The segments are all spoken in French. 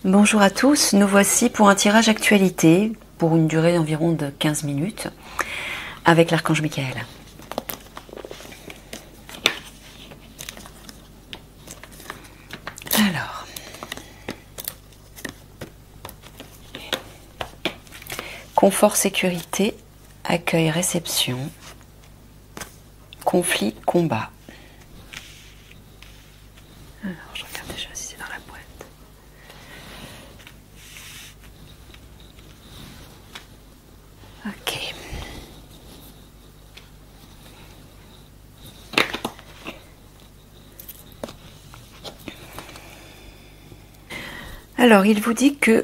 Bonjour à tous, nous voici pour un tirage actualité pour une durée d'environ de 15 minutes avec l'archange Michael. Alors, confort, sécurité, accueil, réception, conflit, combat. Alors, je regarde déjà si c'est dans la boîte. Ok. Alors, il vous dit que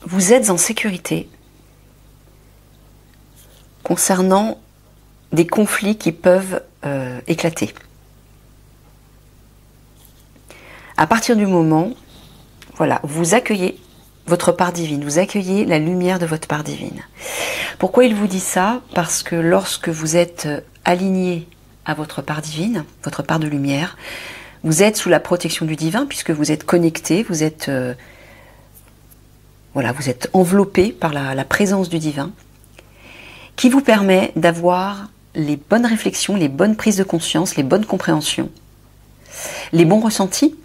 vous êtes en sécurité concernant des conflits qui peuvent éclater. À partir du moment, voilà, vous accueillez votre part divine, vous accueillez la lumière de votre part divine. Pourquoi il vous dit ça? Parce que lorsque vous êtes aligné à votre part divine, votre part de lumière, vous êtes sous la protection du divin puisque vous êtes connecté, vous êtes voilà, vous êtes enveloppé par la présence du divin qui vous permet d'avoir les bonnes réflexions, les bonnes prises de conscience, les bonnes compréhensions, les bons ressentis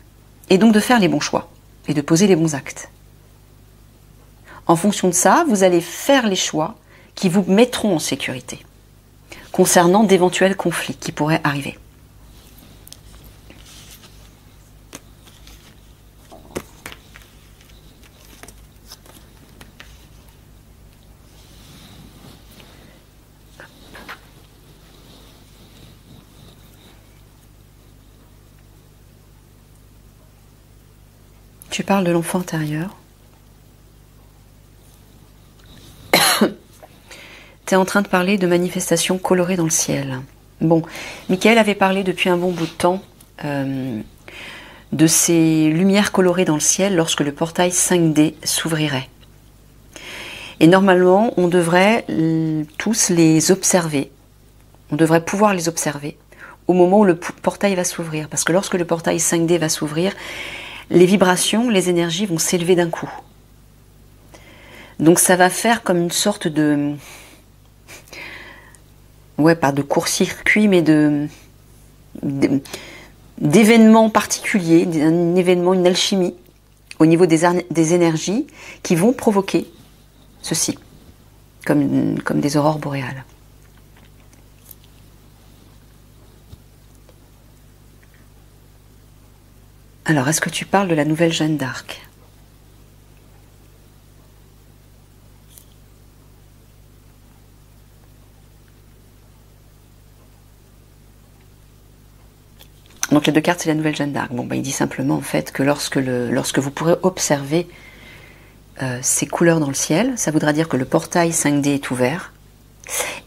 et donc de faire les bons choix et de poser les bons actes. En fonction de ça, vous allez faire les choix qui vous mettront en sécurité concernant d'éventuels conflits qui pourraient arriver. Tu parles de l'enfant intérieur. Tu es en train de parler de manifestations colorées dans le ciel. Bon, Michael avait parlé depuis un bon bout de temps de ces lumières colorées dans le ciel lorsque le portail 5D s'ouvrirait. Et normalement, on devrait tous les observer. On devrait pouvoir les observer au moment où le portail va s'ouvrir. Parce que lorsque le portail 5D va s'ouvrir, les vibrations, les énergies vont s'élever d'un coup. Donc ça va faire comme une sorte de... Ouais, pas de court-circuit, mais d'événements particuliers, un événement, une alchimie au niveau des énergies qui vont provoquer ceci, comme des aurores boréales. Alors, est-ce que tu parles de la nouvelle Jeanne d'Arc ? Donc les deux cartes, c'est la nouvelle Jeanne d'Arc. Bon, il dit simplement en fait que lorsque vous pourrez observer ces couleurs dans le ciel, ça voudra dire que le portail 5D est ouvert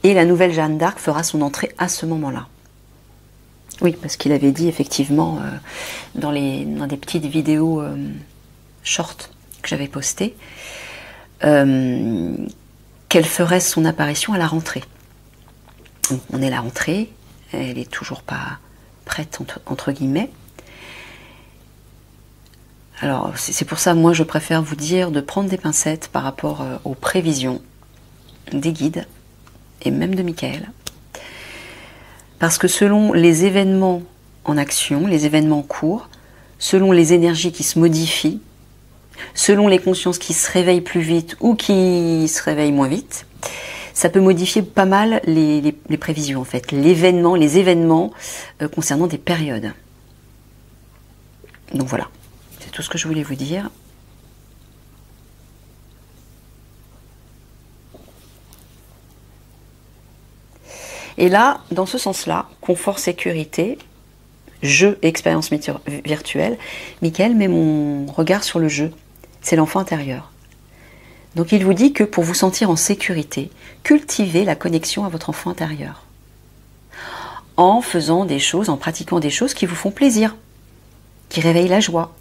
et la nouvelle Jeanne d'Arc fera son entrée à ce moment-là. Oui, parce qu'il avait dit effectivement dans des petites vidéos short que j'avais postées qu'elle ferait son apparition à la rentrée. Donc, on est à la rentrée, elle est toujours pas prête entre guillemets. Alors c'est pour ça, moi je préfère vous dire de prendre des pincettes par rapport aux prévisions des guides et même de Michael. Parce que selon les événements en action, les événements en cours, selon les énergies qui se modifient, selon les consciences qui se réveillent plus vite ou qui se réveillent moins vite, ça peut modifier pas mal les prévisions en fait, les événements concernant des périodes. Donc voilà, c'est tout ce que je voulais vous dire. Et là, dans ce sens-là, confort, sécurité, jeu et expérience virtuelle, Michael met mon regard sur le jeu. C'est l'enfant intérieur. Donc il vous dit que pour vous sentir en sécurité, cultivez la connexion à votre enfant intérieur. En faisant des choses, en pratiquant des choses qui vous font plaisir, qui réveillent la joie,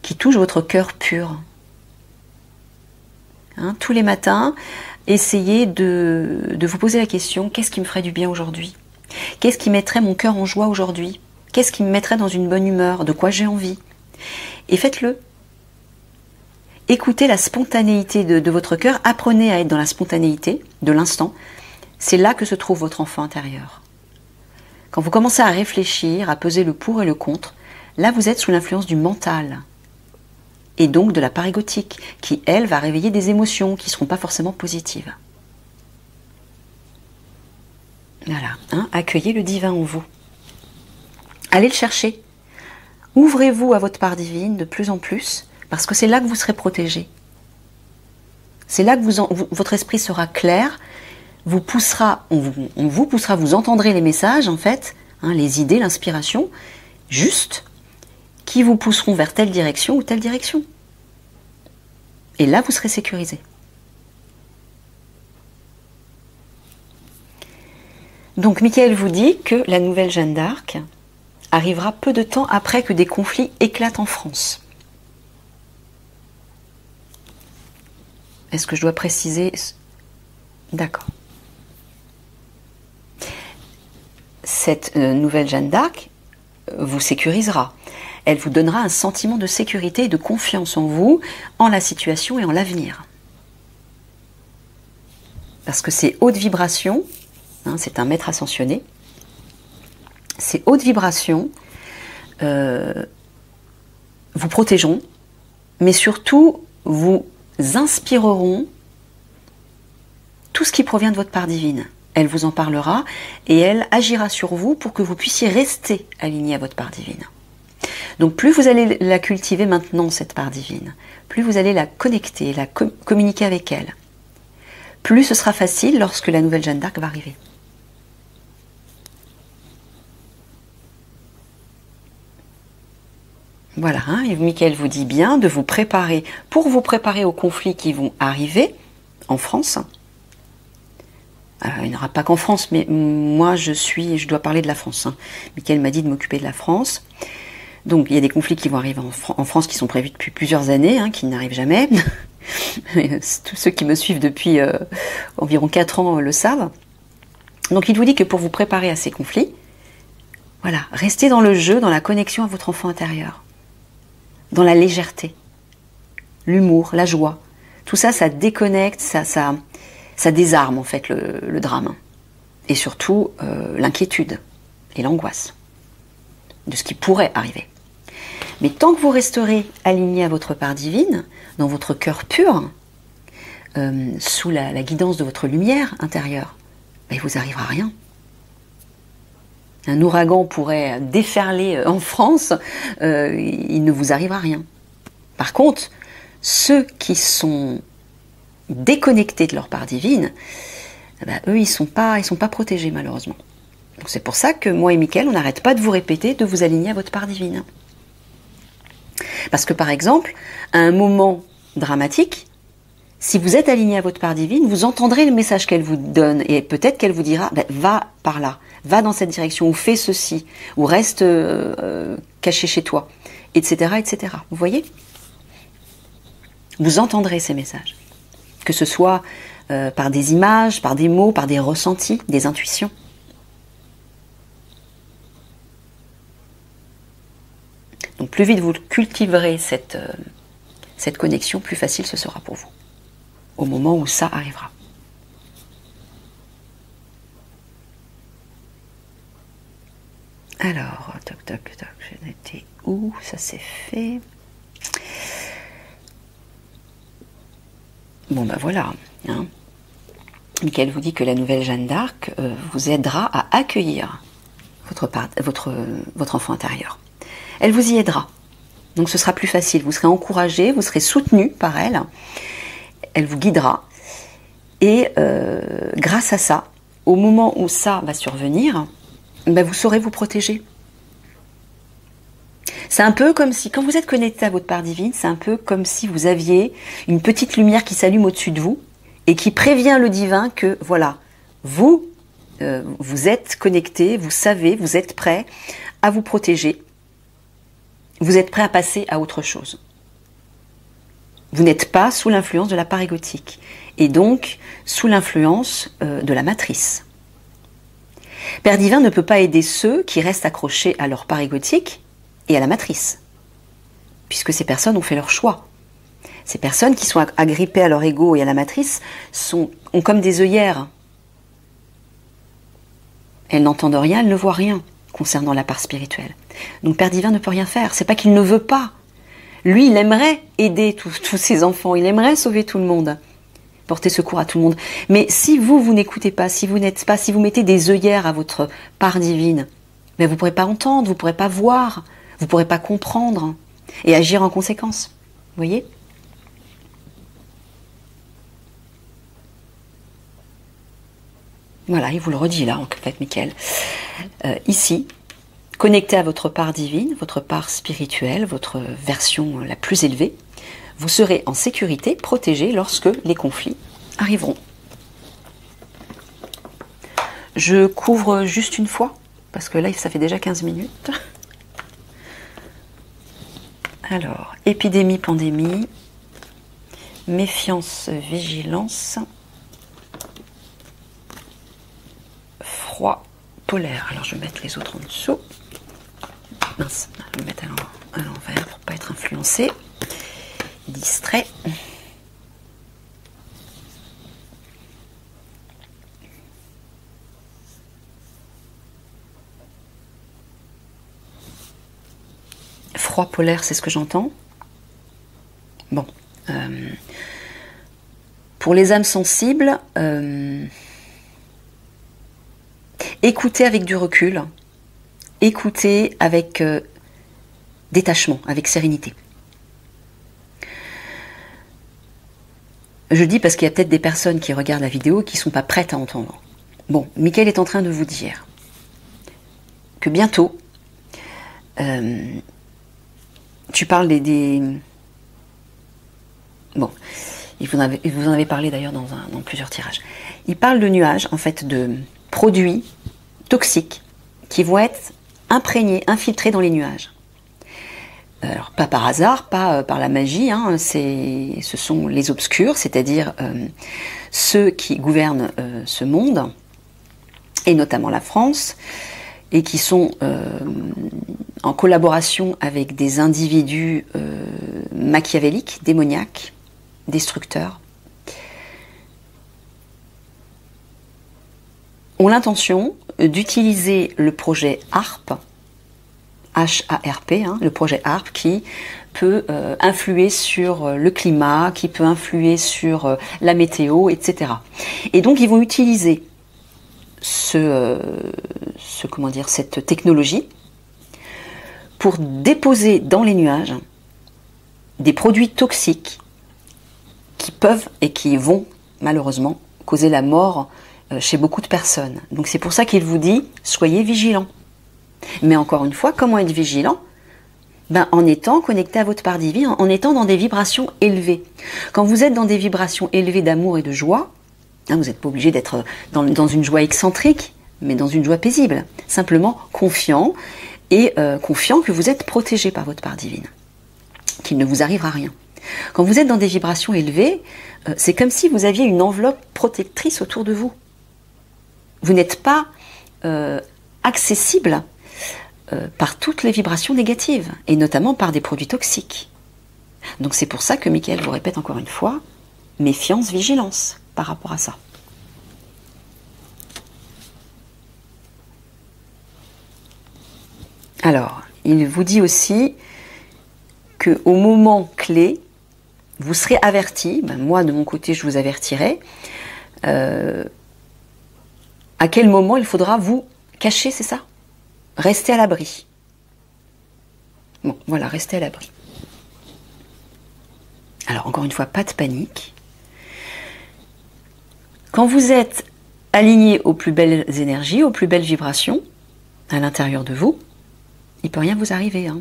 qui touchent votre cœur pur. Hein, tous les matins, essayez de vous poser la question, qu'est-ce qui me ferait du bien aujourd'hui? Qu'est-ce qui mettrait mon cœur en joie aujourd'hui? Qu'est-ce qui me mettrait dans une bonne humeur? De quoi j'ai envie? Et faites-le. écoutez la spontanéité de votre cœur, apprenez à être dans la spontanéité de l'instant. C'est là que se trouve votre enfant intérieur. Quand vous commencez à réfléchir, à peser le pour et le contre, là vous êtes sous l'influence du mental. Et donc de la parégotique, qui elle va réveiller des émotions qui ne seront pas forcément positives. Voilà, hein, accueillez le divin en vous. Allez le chercher. Ouvrez-vous à votre part divine de plus en plus, parce que c'est là que vous serez protégé. C'est là que votre esprit sera clair, on vous poussera, vous entendrez les messages, en fait, hein, les idées, l'inspiration, juste, qui vous pousseront vers telle direction ou telle direction. Et là, vous serez sécurisé. Donc, Michael vous dit que la nouvelle Jeanne d'Arc arrivera peu de temps après que des conflits éclatent en France. Est-ce que je dois préciser? D'accord. Cette nouvelle Jeanne d'Arc vous sécurisera. Elle vous donnera un sentiment de sécurité et de confiance en vous, en la situation et en l'avenir. Parce que ces hautes vibrations, hein, c'est un maître ascensionné, ces hautes vibrations vous protégeront, mais surtout vous inspireront tout ce qui provient de votre part divine. Elle vous en parlera et elle agira sur vous pour que vous puissiez rester aligné à votre part divine. Donc plus vous allez la cultiver maintenant, cette part divine, plus vous allez la connecter, la communiquer avec elle, plus ce sera facile lorsque la nouvelle Jeanne d'Arc va arriver. Voilà, hein, et Michael vous dit bien de vous préparer, pour vous préparer aux conflits qui vont arriver en France. Alors, il n'y en aura pas qu'en France, mais moi je dois parler de la France. Hein. Michael m'a dit de m'occuper de la France. Donc il y a des conflits qui vont arriver en France qui sont prévus depuis plusieurs années, hein, qui n'arrivent jamais. Tous ceux qui me suivent depuis environ 4 ans le savent. Donc il vous dit que pour vous préparer à ces conflits, voilà, restez dans le jeu, dans la connexion à votre enfant intérieur. Dans la légèreté, l'humour, la joie. Tout ça, ça déconnecte, ça désarme en fait le drame. Et surtout l'inquiétude et l'angoisse de ce qui pourrait arriver. Mais tant que vous resterez aligné à votre part divine, dans votre cœur pur, sous la guidance de votre lumière intérieure, ben, il ne vous arrivera rien. Un ouragan pourrait déferler en France, il ne vous arrivera rien. Par contre, ceux qui sont déconnectés de leur part divine, ben, eux, ils sont pas protégés malheureusement. Donc c'est pour ça que moi et Michael, on n'arrête pas de vous répéter de vous aligner à votre part divine. Parce que par exemple, à un moment dramatique, si vous êtes aligné à votre part divine, vous entendrez le message qu'elle vous donne et peut-être qu'elle vous dira ben, va par là, va dans cette direction, ou fais ceci, ou reste caché chez toi, etc., etc. Vous voyez? Vous entendrez ces messages. Que ce soit par des images, par des mots, par des ressentis, des intuitions. Donc plus vite vous cultiverez cette connexion, plus facile ce sera pour vous, au moment où ça arrivera. Alors, toc, toc, toc, j'en étais où? Ça s'est fait. Bon ben voilà. Hein. Michael vous dit que la nouvelle Jeanne d'Arc vous aidera à accueillir votre enfant intérieur. Elle vous y aidera. Donc ce sera plus facile. Vous serez encouragé, vous serez soutenu par elle. Elle vous guidera. Et grâce à ça, au moment où ça va survenir, ben vous saurez vous protéger. C'est un peu comme si, quand vous êtes connecté à votre part divine, c'est un peu comme si vous aviez une petite lumière qui s'allume au-dessus de vous et qui prévient le divin que, voilà, vous êtes connecté, vous savez, vous êtes prêt à vous protéger. Vous êtes prêt à passer à autre chose. Vous n'êtes pas sous l'influence de la part égotique et donc sous l'influence de la matrice. Père divin ne peut pas aider ceux qui restent accrochés à leur part égotique et à la matrice, puisque ces personnes ont fait leur choix. Ces personnes qui sont agrippées à leur ego et à la matrice ont comme des œillères. Elles n'entendent rien, elles ne voient rien concernant la part spirituelle. Donc Père Divin ne peut rien faire. C'est pas qu'il ne veut pas. Lui, il aimerait aider tous ses enfants. Il aimerait sauver tout le monde. Porter secours à tout le monde. Mais si vous n'écoutez pas, si vous n'êtes pas, si vous mettez des œillères à votre part divine, mais vous ne pourrez pas entendre, vous ne pourrez pas voir, vous ne pourrez pas comprendre et agir en conséquence. Vous voyez ? Voilà, il vous le redit là, en fait, Michael. Ici, connecté à votre part divine, votre part spirituelle, votre version la plus élevée, vous serez en sécurité, protégé lorsque les conflits arriveront. Je couvre juste une fois, parce que là, ça fait déjà 15 minutes. Alors, épidémie, pandémie, méfiance, vigilance, froid, polaire. Alors, je vais mettre les autres en dessous. Mince, je vais mettre à l'envers pour ne pas être influencé. Distrait. Froid polaire, c'est ce que j'entends. Bon. Pour les âmes sensibles, écoutez avec du recul, écoutez avec détachement, avec sérénité. Je dis parce qu'il y a peut-être des personnes qui regardent la vidéo et qui ne sont pas prêtes à entendre. Bon, Michael est en train de vous dire que bientôt, tu parles des... Bon, vous en avez parlé d'ailleurs dans plusieurs tirages. Il parle de nuages, en fait, de produits toxiques qui vont être imprégnés, infiltrés dans les nuages. Alors, pas par hasard, pas par la magie, hein, ce sont les obscurs, c'est-à-dire ceux qui gouvernent ce monde, et notamment la France, et qui sont en collaboration avec des individus machiavéliques, démoniaques, destructeurs, ont l'intention d'utiliser le projet HARP, H-A-R-P, hein, le projet HARP, qui peut influer sur le climat, qui peut influer sur la météo, etc. Et donc ils vont utiliser cette technologie pour déposer dans les nuages des produits toxiques qui peuvent et qui vont malheureusement causer la mort chez beaucoup de personnes. Donc c'est pour ça qu'il vous dit soyez vigilants. Mais encore une fois, comment être vigilant ? En étant connecté à votre part divine, en étant dans des vibrations élevées. Quand vous êtes dans des vibrations élevées d'amour et de joie, hein, vous n'êtes pas obligé d'être dans une joie excentrique, mais dans une joie paisible. Simplement confiant et confiant que vous êtes protégé par votre part divine, qu'il ne vous arrivera rien. Quand vous êtes dans des vibrations élevées, c'est comme si vous aviez une enveloppe protectrice autour de vous. Vous n'êtes pas accessible par toutes les vibrations négatives, et notamment par des produits toxiques. Donc c'est pour ça que Michael vous répète encore une fois, méfiance, vigilance par rapport à ça. Alors, il vous dit aussi qu'au moment clé, vous serez averti, moi de mon côté je vous avertirai, à quel moment il faudra vous cacher, c'est ça ? Restez à l'abri. Bon, voilà, restez à l'abri. Alors, encore une fois, pas de panique. Quand vous êtes aligné aux plus belles énergies, aux plus belles vibrations, à l'intérieur de vous, il ne peut rien vous arriver. Hein.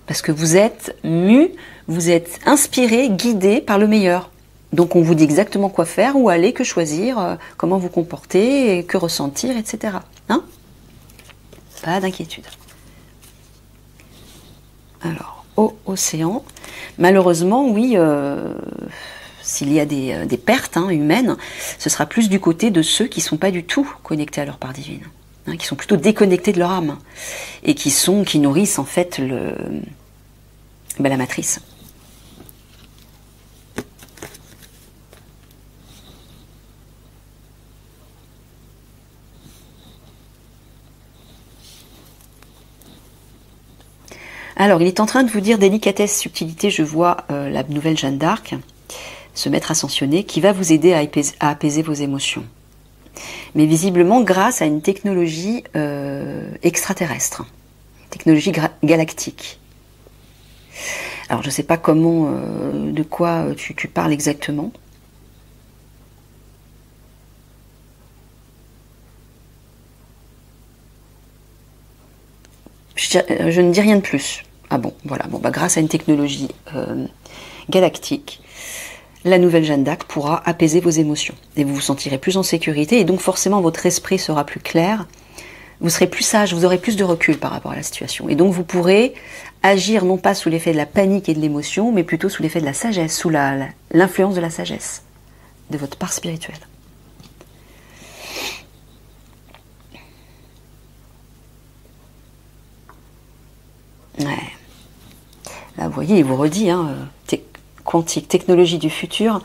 Parce que vous êtes mu, vous êtes inspiré, guidé par le meilleur. Donc on vous dit exactement quoi faire, où aller, que choisir, comment vous comporter, que ressentir, etc. Hein ? Pas d'inquiétude. Alors, au océan, malheureusement, oui, s'il y a des pertes humaines, ce sera plus du côté de ceux qui ne sont pas du tout connectés à leur part divine, hein, qui sont plutôt déconnectés de leur âme, et qui, nourrissent en fait la matrice. Alors, il est en train de vous dire délicatesse, subtilité, je vois la nouvelle Jeanne d'Arc, ce maître ascensionné, qui va vous aider à apaiser vos émotions. Mais visiblement grâce à une technologie extraterrestre, technologie galactique. Alors, je ne sais pas comment, de quoi tu parles exactement. Je ne dis rien de plus. Ah bon, voilà. Bon, bah, grâce à une technologie galactique, la nouvelle Jeanne d'Arc pourra apaiser vos émotions. Et vous vous sentirez plus en sécurité. Et donc forcément, votre esprit sera plus clair. Vous serez plus sage, vous aurez plus de recul par rapport à la situation. Et donc vous pourrez agir non pas sous l'effet de la panique et de l'émotion, mais plutôt sous l'effet de la sagesse, sous l'influence de la sagesse, de votre part spirituelle. Ouais. Là, vous voyez, il vous redit, hein, quantique, technologie du futur,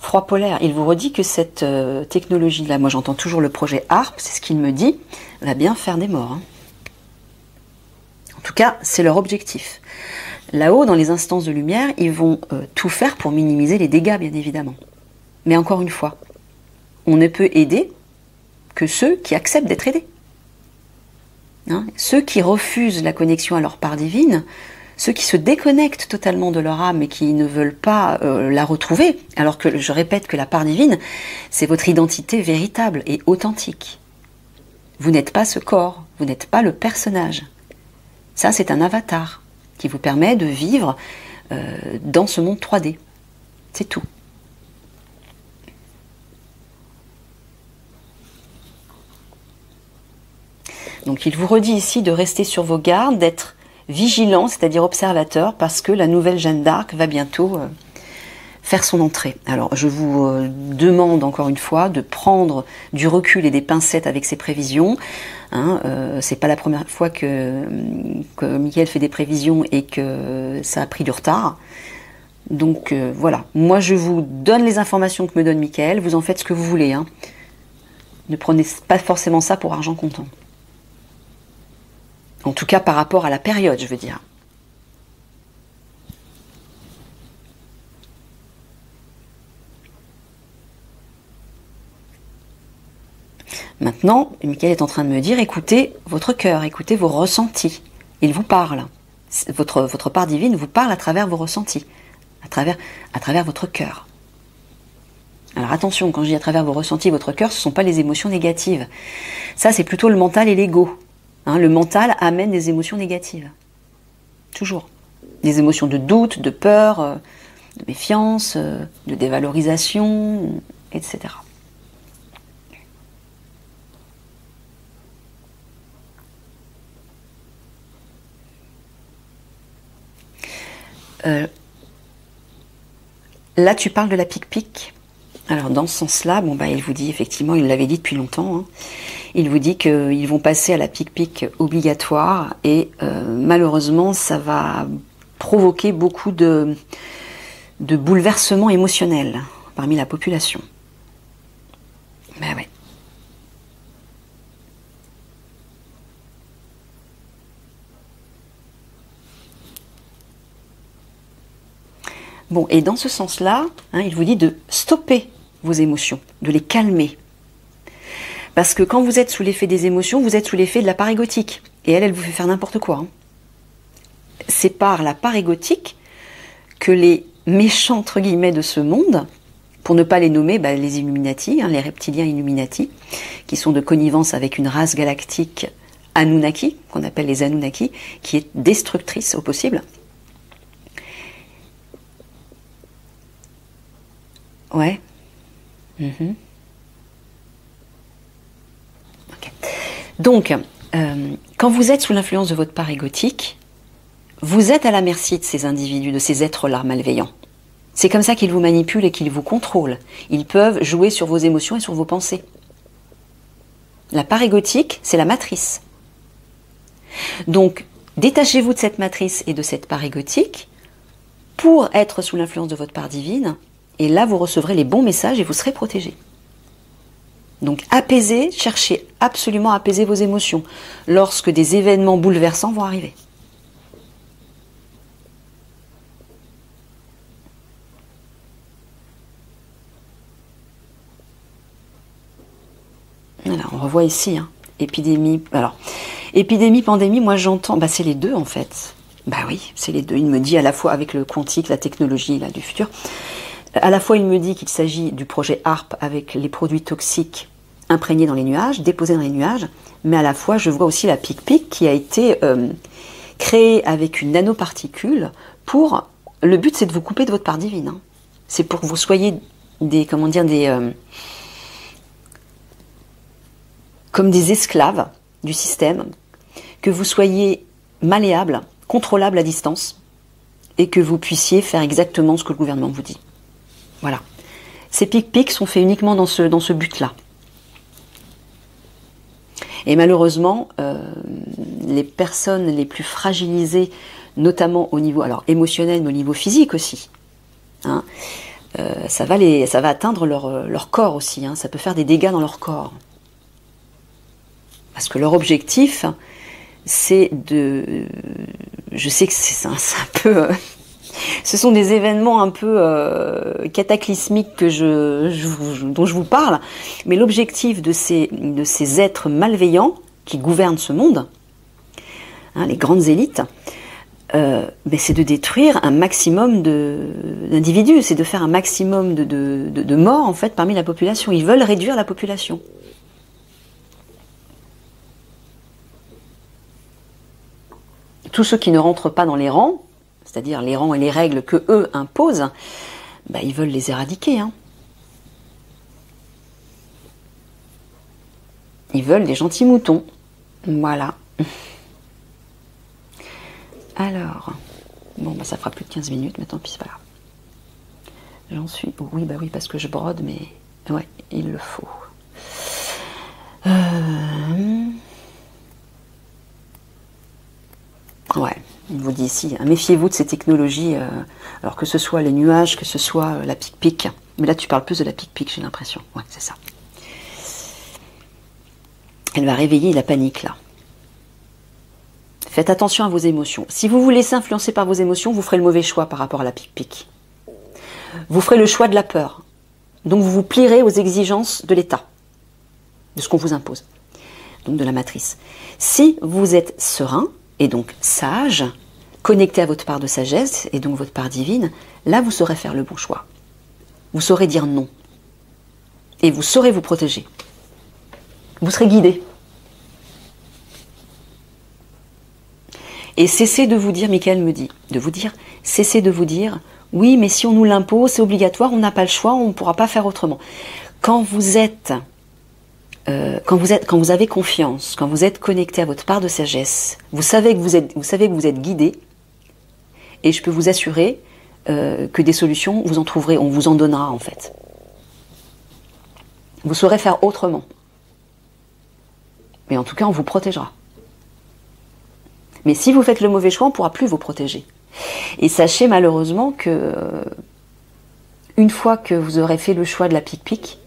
froid polaire. Il vous redit que cette technologie-là, moi j'entends toujours le projet HARP, c'est ce qu'il me dit, va bien faire des morts. Hein. En tout cas, c'est leur objectif. Là-haut, dans les instances de lumière, ils vont tout faire pour minimiser les dégâts, bien évidemment. Mais encore une fois, on ne peut aider que ceux qui acceptent d'être aidés. Hein, ceux qui refusent la connexion à leur part divine, ceux qui se déconnectent totalement de leur âme et qui ne veulent pas la retrouver, alors que je répète que la part divine, c'est votre identité véritable et authentique. Vous n'êtes pas ce corps, vous n'êtes pas le personnage. Ça, c'est un avatar qui vous permet de vivre dans ce monde 3D. C'est tout. Donc il vous redit ici de rester sur vos gardes, d'être vigilant, c'est-à-dire observateur, parce que la nouvelle Jeanne d'Arc va bientôt faire son entrée. Alors je vous demande encore une fois de prendre du recul et des pincettes avec ces prévisions. Hein, c'est pas la première fois que Michael fait des prévisions et que ça a pris du retard. Donc voilà, moi je vous donne les informations que me donne Michael, vous en faites ce que vous voulez. Hein. Ne prenez pas forcément ça pour argent comptant. En tout cas par rapport à la période, je veux dire. Maintenant, Michael est en train de me dire, écoutez votre cœur, écoutez vos ressentis. Il vous parle. Votre part divine vous parle à travers vos ressentis, à travers votre cœur. Alors attention, quand je dis à travers vos ressentis, votre cœur, ce ne sont pas les émotions négatives. Ça, c'est plutôt le mental et l'ego. Hein, le mental amène des émotions négatives. Toujours. Des émotions de doute, de peur, de méfiance, de dévalorisation, etc. Là, tu parles de la pique-pique. Alors, dans ce sens-là, bon, bah, il vous dit, effectivement, il l'avait dit depuis longtemps, hein, il vous dit qu'ils vont passer à la pique-pique obligatoire et malheureusement, ça va provoquer beaucoup de bouleversements émotionnels parmi la population. Ben ouais. Bon, et dans ce sens-là, hein, il vous dit de stopper vos émotions, de les calmer. Parce que quand vous êtes sous l'effet des émotions, vous êtes sous l'effet de la part égotique. Et elle vous fait faire n'importe quoi. Hein. C'est par la part égotique que les méchants, entre guillemets, de ce monde, pour ne pas les nommer, bah, les Illuminati, hein, les reptiliens Illuminati, qui sont de connivence avec une race galactique Anunnaki, qu'on appelle les Anunnaki, qui est destructrice au possible. Ouais. Mm-hmm. Okay. Donc, quand vous êtes sous l'influence de votre part égotique, vous êtes à la merci de ces individus, de ces êtres-là malveillants. C'est comme ça qu'ils vous manipulent et qu'ils vous contrôlent. Ils peuvent jouer sur vos émotions et sur vos pensées. La part égotique, c'est la matrice. Donc, détachez-vous de cette matrice et de cette part égotique pour être sous l'influence de votre part divine. Et là, vous recevrez les bons messages et vous serez protégé. Donc, apaisez, cherchez absolument à apaiser vos émotions lorsque des événements bouleversants vont arriver. Voilà, on revoit ici, hein. Épidémie. Alors, épidémie, pandémie, moi j'entends, c'est les deux en fait. Bah oui, c'est les deux. Il me dit à la fois avec le quantique, la technologie là, du futur, à la fois il me dit qu'il s'agit du projet HARP avec les produits toxiques imprégnés dans les nuages, déposés dans les nuages, mais à la fois je vois aussi la PIC-PIC qui a été créée avec une nanoparticule pour... Le but c'est de vous couper de votre part divine. Hein. C'est pour que vous soyez comme des esclaves du système, que vous soyez malléable, contrôlable à distance, et que vous puissiez faire exactement ce que le gouvernement vous dit. Voilà. Ces pics-pics sont faits uniquement dans ce but-là. Et malheureusement, les personnes les plus fragilisées, notamment au niveau émotionnel, mais au niveau physique aussi, hein, ça va atteindre leur corps aussi, hein, ça peut faire des dégâts dans leur corps. Parce que leur objectif, c'est de... Je sais que c'est un peu... ce sont des événements un peu cataclysmiques dont je vous parle, mais l'objectif de ces êtres malveillants qui gouvernent ce monde, hein, les grandes élites, c'est de détruire un maximum d'individus, c'est de faire un maximum de morts en fait parmi la population. Ils veulent réduire la population. Tous ceux qui ne rentrent pas dans les rangs, c'est-à-dire les rangs et les règles que eux imposent, ils veulent les éradiquer. Hein. Ils veulent des gentils moutons. Voilà. Alors, ça fera plus de 15 minutes, mais tant pis, c'est pas grave. J'en suis... Oui, parce que je brode, mais... Ouais, il le faut. Ouais, il vous dit ici, méfiez-vous de ces technologies, alors que ce soit les nuages, que ce soit la PIC-PIC. Mais là, tu parles plus de la PIC-PIC, j'ai l'impression. Ouais, c'est ça. Elle va réveiller la panique, là. Faites attention à vos émotions. Si vous vous laissez influencer par vos émotions, vous ferez le mauvais choix par rapport à la PIC-PIC. Vous ferez le choix de la peur. Donc, vous vous plierez aux exigences de l'État, de ce qu'on vous impose, donc de la matrice. Si vous êtes serein, et donc sage, connecté à votre part de sagesse, et donc votre part divine, là vous saurez faire le bon choix. Vous saurez dire non. Et vous saurez vous protéger. Vous serez guidé. Et cessez de vous dire, Michael me dit, cessez de vous dire, oui, mais si on nous l'impose, c'est obligatoire, on n'a pas le choix, on ne pourra pas faire autrement. Quand vous avez confiance, quand vous êtes connecté à votre part de sagesse, vous savez que vous êtes guidé, et je peux vous assurer que des solutions, vous en trouverez, on vous en donnera en fait. Vous saurez faire autrement. Mais en tout cas, on vous protégera. Mais si vous faites le mauvais choix, on ne pourra plus vous protéger. Et sachez malheureusement que une fois que vous aurez fait le choix de la PIC-PIC,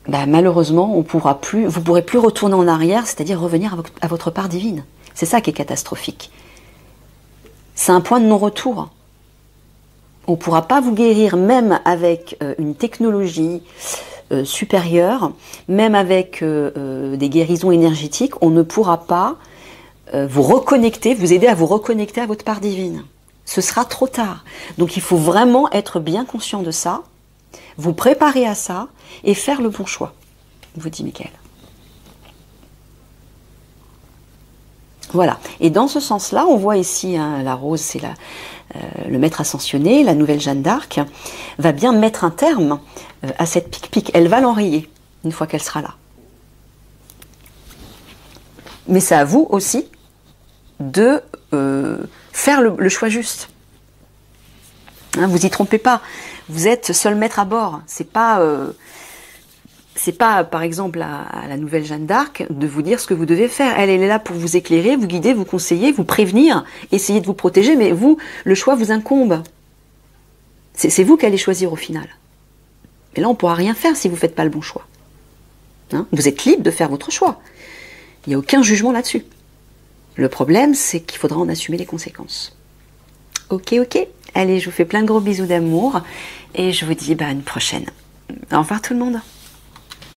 malheureusement, vous ne pourrez plus retourner en arrière, c'est-à-dire revenir à votre part divine. C'est ça qui est catastrophique. C'est un point de non-retour. On ne pourra pas vous guérir, même avec une technologie supérieure, même avec des guérisons énergétiques, on ne pourra pas vous aider à vous reconnecter à votre part divine. Ce sera trop tard. Donc il faut vraiment être bien conscient de ça, vous préparer à ça et faire le bon choix, vous dit Michael. Voilà. Et dans ce sens-là, on voit ici, hein, la rose, c'est le maître ascensionné, la nouvelle Jeanne d'Arc, va bien mettre un terme à cette PIC-PIC. Elle va l'enrayer une fois qu'elle sera là. Mais c'est à vous aussi de faire le choix juste. Hein, vous y trompez pas. Vous êtes seul maître à bord. C'est pas par exemple à la nouvelle Jeanne d'Arc de vous dire ce que vous devez faire. Elle est là pour vous éclairer, vous guider, vous conseiller, vous prévenir, essayer de vous protéger. Mais vous, le choix vous incombe. C'est vous qui allez choisir au final. Et là, on ne pourra rien faire si vous ne faites pas le bon choix. Hein, vous êtes libre de faire votre choix. Il n'y a aucun jugement là-dessus. Le problème, c'est qu'il faudra en assumer les conséquences. Ok. Allez, je vous fais plein de gros bisous d'amour et je vous dis à une prochaine. Au revoir tout le monde.